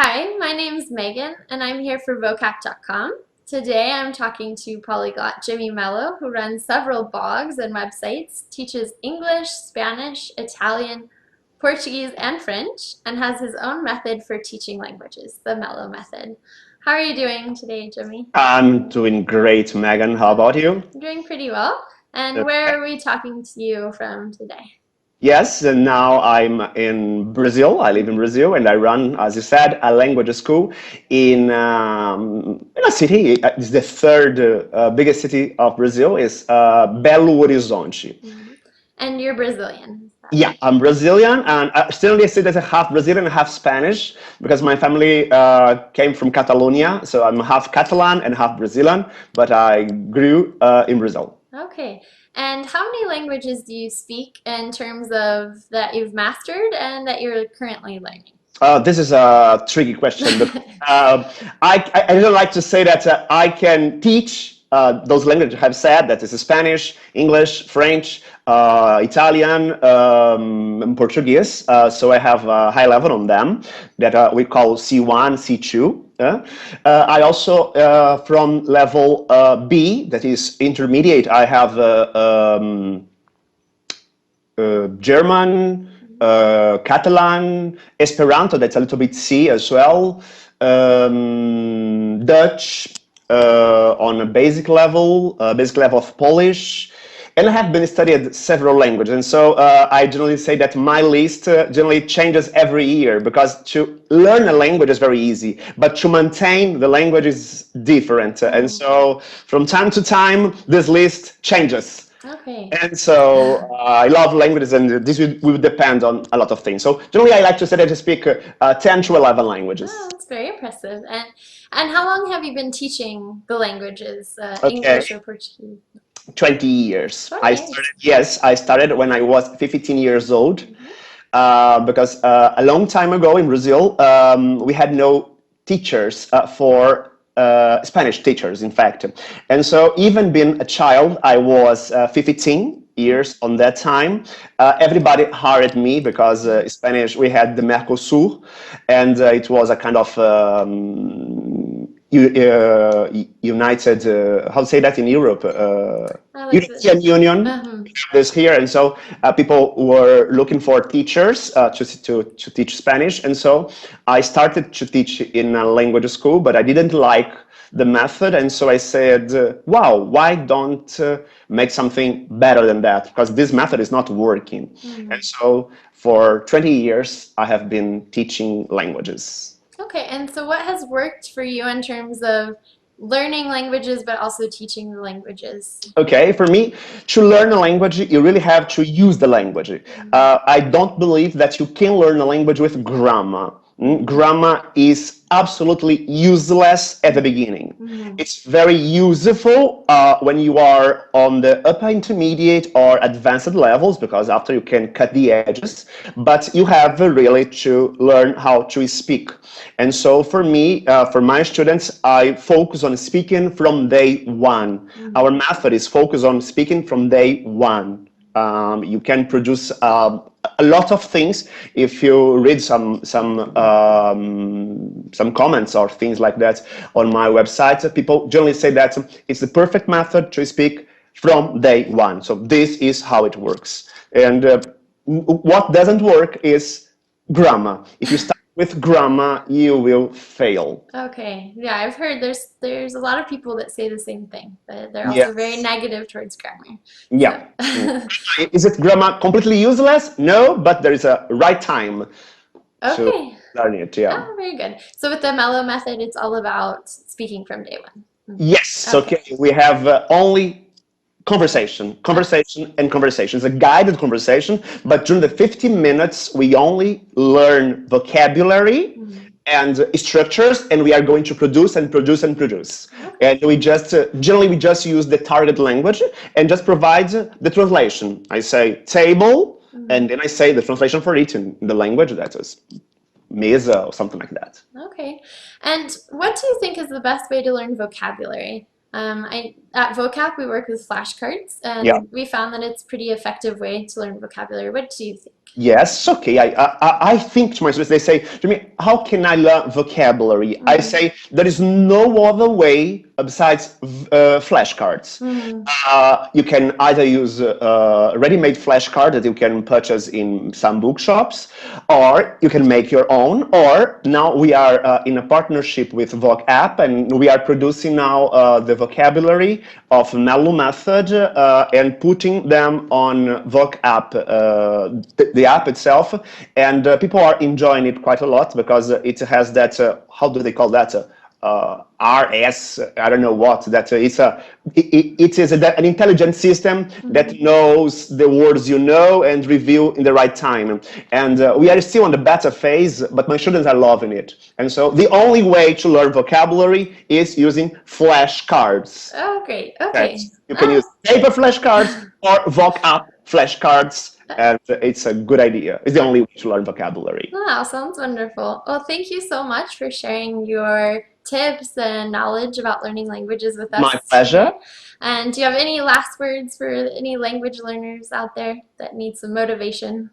Hi, my name's Megan, and I'm here for vocab.com. Today I'm talking to polyglot Jimmy Mello, who runs several blogs and websites, teaches English, Spanish, Italian, Portuguese, and French, and has his own method for teaching languages, the Mello method. How are you doing today, Jimmy? I'm doing great, Megan. How about you? I'm doing pretty well. And Uh, where are we talking to you from today? Yes, and now I'm in Brazil. I live in Brazil, and I run, as you said, a language school in a city. It's the third biggest city of Brazil. Is Belo Horizonte. Mhm. And you're Brazilian, is that Yeah, right? I'm Brazilian, and I still see that I'm half Brazilian and half Spanish because my family came from Catalonia, so I'm half Catalan and half Brazilian. But I grew in Brazil. Okay. And how many languages do you speak in terms of that you've mastered and that you're currently learning? This is a tricky question, but I don't like to say that I can teach those languages I have said, that is Spanish, English, French, Italian, and Portuguese. So I have a high level on them that we call C1, C2. I also, from level B, that is intermediate, I have German, Catalan, Esperanto, that's a little bit C as well, Dutch on a basic level of Polish. And I have been studied several languages, and so I generally say that my list generally changes every year because to learn a language is very easy, but to maintain the language is different. And Mm, so from time to time, this list changes. okay. And so I love languages, and this will depend on a lot of things. So generally, I like to say that I speak 10 to 11 Oh, languages. that's very impressive. And how long have you been teaching the languages, Okay, English or Portuguese? 20 years. 20 years. I started when I was 15 years old Hmm. because a long time ago in Brazil, we had no teachers for Spanish teachers, in fact. And so, even being a child, I was 15 years on that time. Everybody hired me because Spanish, we had the Mercosur, and it was a kind of united, how to say that in Europe? I like the. European Union Um, this here, and so people were looking for teachers to teach Spanish, and so I started to teach in a language school, but I didn't like the method, and so I said, "Wow, why don't make something better than that? Because this method is not working." And mm. so for 20 years, I have been teaching languages. Okay, and so what has worked for you in terms of learning languages but also teaching the languages? Okay, for me, to learn a language, you really have to use the language. Mm, I don't believe that you can learn a language with grammar. Grammar is absolutely useless at the beginning. mm, It's very useful when you are on the upper intermediate or advanced levels because after you can cut the edges, but you have really to learn how to speak. And so for me, for my students, I focus on speaking from day one. Our mm. method is focused on speaking from day one. You can produce a lot of things if you read some comments or things like that on my website. People generally say that it's the perfect method to speak from day one. So this is how it works. And what doesn't work is grammar. If you start with grammar, you will fail. Okay, yeah, I've heard there's a lot of people that say the same thing, but they're also very Yes. negative towards grammar. So, Yeah. Is it grammar completely useless? No, but there is a right time to okay. learn it. Yeah. Oh, very good. So with the Mello method, it's all about speaking from day one. Yes. Okay. Okay. We have only conversation, Okay. conversation, and conversation. It's a guided conversation, but during the 15 minutes, we only learn vocabulary Mhm. and structures, and we are going to produce and produce and produce. Okay. And we just generally we just use the target language and just provide the translation. I say table, and Mhm. then I say the translation for it in the language that is mesa or something like that. Okay. And what do you think is the best way to learn vocabulary? At Vocab we work with flashcards, Yeah. and we found that it's a pretty effective way to learn vocabulary. What do you think? Yes, okay. I think to myself, they say to me, how can I learn vocabulary? I Mm, say there is no other way besides flashcards. mm, You can either use a ready-made flashcard that you can purchase in some bookshops, or you can make your own. Or now we are in a partnership with Voc app, and we are producing now the vocabulary of Mello method and putting them on Voc app, the app itself, and people are enjoying it quite a lot because it has that. How do they call that? RS, I don't know what, that it is an intelligent system that mm. knows the words you know and review in the right time. And we are still on the beta phase, but my students are loving it. And so the only way to learn vocabulary is using flashcards. Oh, great. Okay. Okay. You can use Oh. paper flashcards or Voc app flashcards, and it's a good idea. It's the only way to learn vocabulary. Wow, sounds wonderful. Well, thank you so much for sharing your tips and knowledge about learning languages with My us pleasure. today. And do you have any last words for any language learners out there that need some motivation?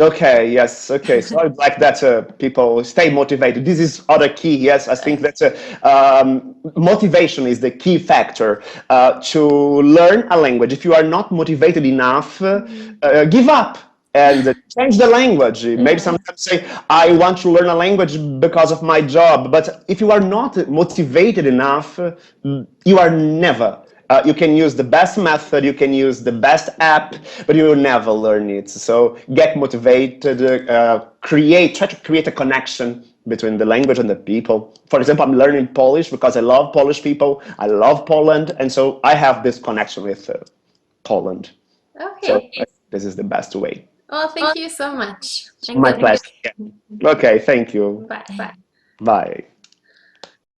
Okay, yes, okay. So I'd like that people stay motivated. This is other key. Yes, I think that motivation is the key factor to learn a language. If you are not motivated enough, Mm, give up and change the language. Maybe yeah. sometimes say, I want to learn a language because of my job. But if you are not motivated enough, you are never. You can use the best method, you can use the best app, but you will never learn it. So get motivated, try to create a connection between the language and the people. For example, I'm learning Polish because I love Polish people, I love Poland, and so I have this connection with Poland. So Okay. this is the best way. Well, thank you so much and My good luck. pleasure. Okay, thank you. Bye. Bye.